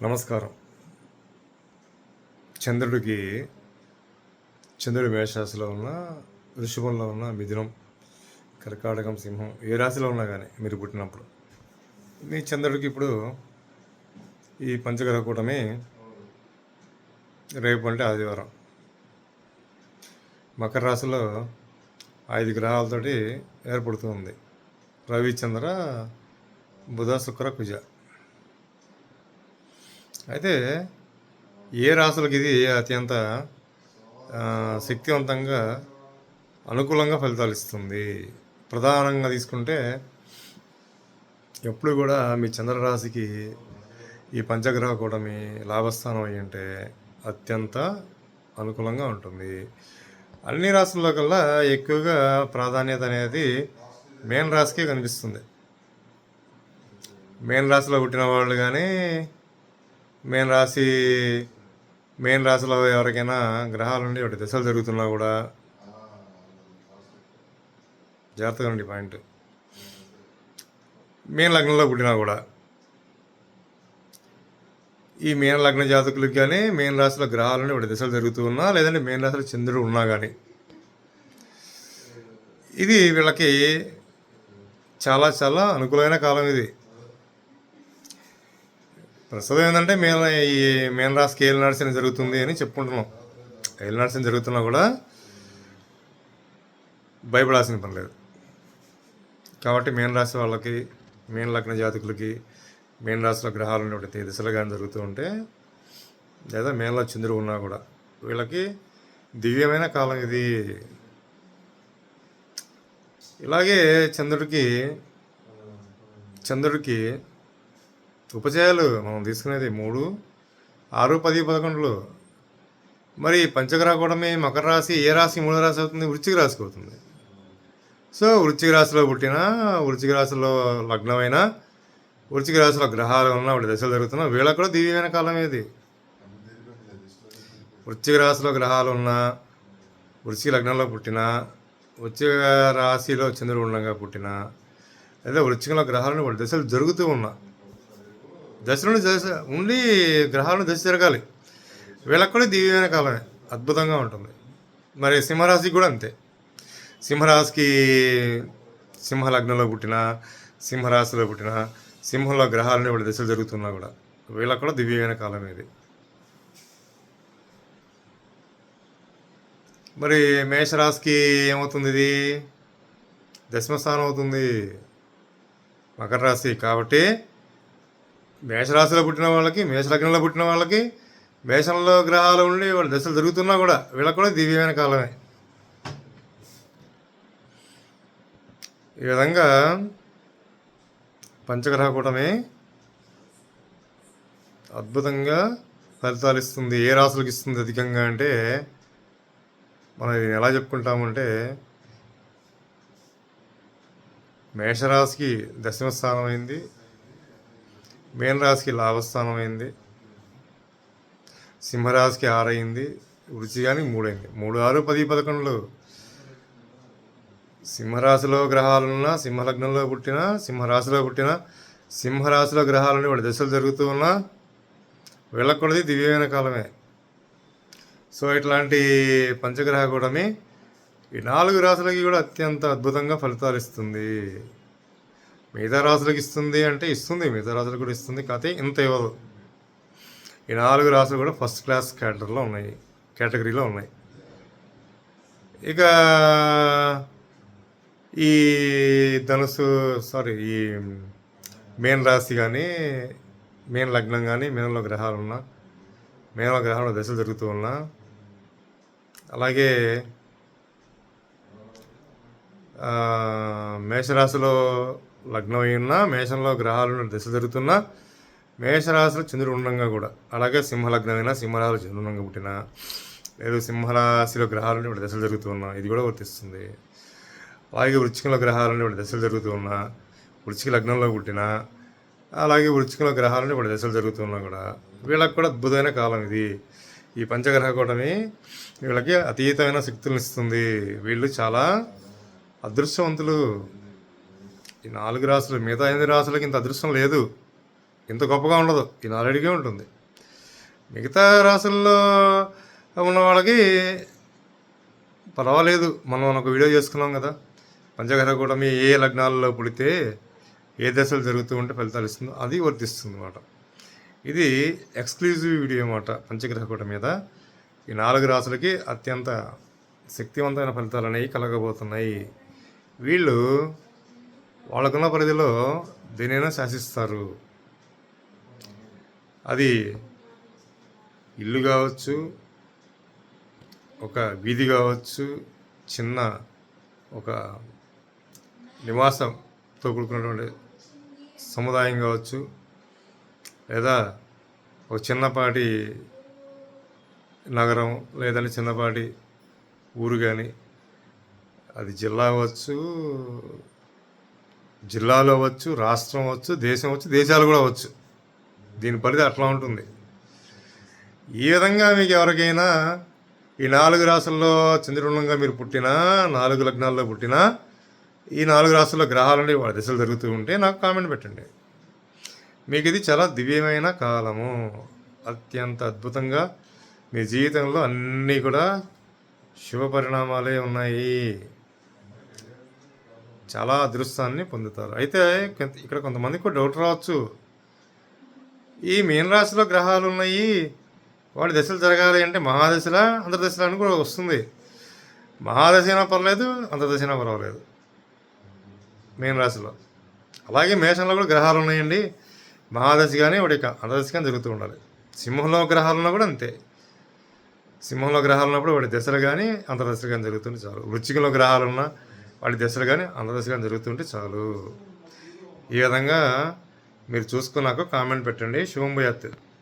నమస్కారం. చంద్రుడికి చంద్రుడి మేషరాశిలో ఉన్న, వృషభంలో ఉన్న, మిథునం, కర్కాటకం, సింహం ఏ రాశిలో ఉన్నా కానీ మీరు పుట్టినప్పుడు మీ చంద్రుడికి ఇప్పుడు ఈ పంచగ్రహ కూటమి రేపు అంటే ఆదివారం మకర రాశిలో 5 గ్రహాలతోటి ఏర్పడుతుంది. రవి, చంద్ర, బుధ, శుక్ర, కుజ. అయితే ఏ రాశులకి ఇది అత్యంత శక్తివంతంగా అనుకూలంగా ఫలితాలు ఇస్తుంది? ప్రధానంగా తీసుకుంటే ఎప్పుడు కూడా మీ చంద్రరాశికి ఈ పంచగ్రహ కూటమి లాభస్థానం అయ్యి ఉంటే అత్యంత అనుకూలంగా ఉంటుంది. అన్ని రాశుల్లో కల్లా ఎక్కువగా ప్రాధాన్యత అనేది మేన రాశికే కనిపిస్తుంది. మేన రాశిలో పుట్టిన వాళ్ళు కానీ మెయిన్ రాశిలో ఎవరికైనా గ్రహాలు ఉండి ఒకటి దశలు జరుగుతున్నా కూడా జాగ్రత్తగా ఉండి పాయింట్. మీన లగ్నంలో పుట్టినా కూడా ఈ మీన లగ్న జాతకులకు కానీ మీన రాశిలో గ్రహాలు ఉండి ఒకటి దశలు జరుగుతూ ఉన్నా, లేదంటే మీన రాశిలో చంద్రుడు ఉన్నా కానీ ఇది వీళ్ళకి చాలా చాలా అనుకూలమైన కాలం. ఇది ప్రస్తుతం ఏంటంటే ఈ మేన రాశికి ఏళ్ళు నడిచిన జరుగుతుంది అని చెప్పుకుంటున్నాం. ఏళ్ళు నడిచిన జరుగుతున్నా కూడా భయపడాల్సిన పని లేదు. కాబట్టి మేన రాశి వాళ్ళకి, మీన లగ్న జాతకులకి, మీన రాశిలో గ్రహాలు ఉండేటి దిశలు కానీ జరుగుతూ ఉంటే, లేదా మేనలో చంద్రుడు ఉన్నా కూడా వీళ్ళకి దివ్యమైన కాలం ఇది. ఇలాగే చంద్రుడికి ఉపచయాలు మనం తీసుకునేది 3, 6, 10, 11. మరి పంచగ్రహ కూటమి మకర రాశి ఏ రాశి? 3వ రాశి అవుతుంది, వృశ్చిక రాశికి అవుతుంది. సో వృశ్చిక రాశిలో పుట్టిన, వృశ్చిక రాశిలో లగ్నమైన, వృశ్చిక రాశిలో గ్రహాలు ఉన్న వాటి దశలు జరుగుతున్నా వీళ్ళకు కూడా దివ్యమైన కాలం ఏది. వృశ్చిక రాశిలో గ్రహాలు ఉన్న, వృశ్చిక లగ్నంలో పుట్టిన, వృశ్చిక రాశిలో చంద్రుడు ఉండగా పుట్టిన, లేదా వృశ్చికంలో గ్రహాలను వాటి దశలు జరుగుతూ ఉన్నా, దశలను ఉండి గ్రహాలను దశ జరగాలి. వీళ్ళకి కూడా దివ్యమైన కాలమే, అద్భుతంగా ఉంటుంది. మరి సింహరాశికి కూడా అంతే. సింహరాశికి సింహ లగ్నంలో పుట్టిన, సింహరాశిలో పుట్టిన, సింహంలో గ్రహాలని వాడి దశలు జరుగుతున్నా కూడా వీళ్ళకి కూడా దివ్యమైన కాలం ఇది. మరి మేషరాశికి ఏమవుతుంది? ఇది దశమస్థానం అవుతుంది, మకర రాశి. కాబట్టి మేషరాశిలో పుట్టిన వాళ్ళకి, మేషలగ్నంలో పుట్టిన వాళ్ళకి, మేషంలో గ్రహాలు ఉండి వాళ్ళ దశలు జరుగుతున్నా కూడా వీళ్ళకి కూడా దివ్యమైన కాలమే. ఈ విధంగా పంచగ్రహ కూటమి అద్భుతంగా ఫలితాలు ఇస్తుంది. ఏ రాశులకు ఇస్తుంది అధికంగా అంటే, మనం ఇది ఎలా చెప్పుకుంటామంటే, మేషరాశికి దశమస్థానం అయింది, మీన రాశికి లాభస్థానం అయింది, సింహరాశికి 6 అయింది, వృశ్చికానికి 3 అయింది. 3, 6, 10, 11. సింహరాశిలో గ్రహాలున్నా, సింహలగ్నంలో పుట్టిన, సింహరాశిలో గ్రహాలని వాడి దశలు జరుగుతూ ఉన్నా వీళ్ళకు కూడా దివ్యమైన కాలమే. సో ఇట్లాంటి పంచగ్రహ కూటమి ఈ 4 రాశులకి కూడా అత్యంత అద్భుతంగా ఫలితాలు ఇస్తుంది. మిగతా రాశులకు ఇస్తుంది అంటే ఇస్తుంది, మిగతా రాశులకు కూడా ఇస్తుంది, కాకపోతే ఇంత ఇవ్వదు. ఈ 4 రాశులు కూడా ఫస్ట్ క్లాస్ కేటగిరీలో ఉన్నాయి. ఇక ఈ ఈ మీన రాశి కానీ, మీన లగ్నం కానీ, మీనంలో గ్రహాలు ఉన్నా, మీనంలో గ్రహాలు దశలు జరుగుతూ ఉన్నా, అలాగే మేషరాశిలో లగ్నం అయి ఉన్నా, మేషంలో గ్రహాలు దశ జరుగుతున్నా, మేషరాశిలో చంద్రుడు ఉండగా కూడా, అలాగే సింహలగ్నమైనా, సింహరాశిలో చంద్రుడు ఉండగా పుట్టిన, లేదు సింహరాశిలో గ్రహాలు వాటి దశలు జరుగుతూ ఉన్నా ఇది కూడా వర్తిస్తుంది. అలాగే వృశ్చికంలో గ్రహాలని వాటి దశలు జరుగుతూ ఉన్నా, వృశ్చిక లగ్నంలో పుట్టిన, అలాగే వృశ్చికంలో గ్రహాలని వాటి దశలు జరుగుతూ ఉన్నా కూడా వీళ్ళకి కూడా అద్భుతమైన కాలం ఇది. ఈ పంచగ్రహ కూటమి వీళ్ళకి అతీతమైన శక్తులను ఇస్తుంది. వీళ్ళు చాలా అదృష్టవంతులు. ఈ 4 రాశులు, మిగతా 8 రాశులకి ఇంత అదృష్టం లేదు. ఇంత గొప్పగా ఉండదు, ఈ 4కే ఉంటుంది. మిగతా రాసుల్లో ఉన్న వాళ్ళకి పర్వాలేదు. మనం ఒక వీడియో చేసుకున్నాం కదా, పంచగ్రహ కూటమి ఏ లగ్నాల్లో పుడితే ఏ దశలు జరుగుతూ ఉంటే ఫలితాలు ఇస్తుందో అది వర్తిస్తుంది అన్నమాట. ఇది ఎక్స్క్లూజివ్ వీడియో అన్నమాట పంచగ్రహ కూటమి మీద. ఈ 4 రాసులకి అత్యంత శక్తివంతమైన ఫలితాలు అనేవి కలగబోతున్నాయి. వీళ్ళు వాళ్ళకున్న పరిధిలో దేనైనా శాసిస్తారు. అది ఇల్లు కావచ్చు, ఒక వీధి కావచ్చు, చిన్న ఒక నివాసంతో కూడుకున్నటువంటి సముదాయం కావచ్చు, లేదా ఒక చిన్నపాటి నగరం, లేదంటే చిన్నపాటి ఊరు కానీ, అది జిల్లా అవ్వచ్చు, జిల్లాలో అవ్వచ్చు, రాష్ట్రం అవ్వచ్చు, దేశం అవ్వచ్చు, దేశాలు కూడా అవ్వచ్చు. దీని పరిధి అట్లా ఉంటుంది. ఈ విధంగా మీకు ఎవరికైనా ఈ 4 రాసుల్లో చంద్రుండంగా మీరు పుట్టినా, 4 లగ్నాల్లో పుట్టినా, ఈ 4 రాసుల్లో గ్రహాలండి వాళ్ళ దశలు జరుగుతూ ఉంటే నాకు కామెంట్ పెట్టండి. మీకు ఇది చాలా దివ్యమైన కాలము. అత్యంత అద్భుతంగా మీ జీవితంలో అన్నీ కూడా శుభ పరిణామాలే ఉన్నాయి. చాలా అదృష్టాన్ని పొందుతారు. అయితే ఇక్కడ కొంతమందికి కూడా డౌట్ రావచ్చు, ఈ మీనరాశిలో గ్రహాలు ఉన్నాయి, వాడి దశలు జరగాలి అంటే మహాదశలా అంతర్దశలా అని కూడా వస్తుంది. మహాదశ అయినా పర్లేదు, అంతర్దశ అయినా పర్వాలేదు మీనరాశిలో. అలాగే మేషంలో కూడా గ్రహాలు ఉన్నాయండి, మహాదశ కానీ వాడి అంతర్దశ కానీ జరుగుతూ ఉండాలి. సింహంలో గ్రహాలున్నా కూడా అంతే. సింహంలో గ్రహాలు ఉన్నప్పుడు వాడి దశలు కానీ అంతర్దశలు కానీ జరుగుతుంటే చాలు. వృశ్చికంలో గ్రహాలున్నా వాడి దశలు కానీ అంతర్దశ కానీ జరుగుతుంటే చాలు. ఈ విధంగా మీరు చూసుకున్నాక కామెంట్ పెట్టండి. శుభం భూయాత్.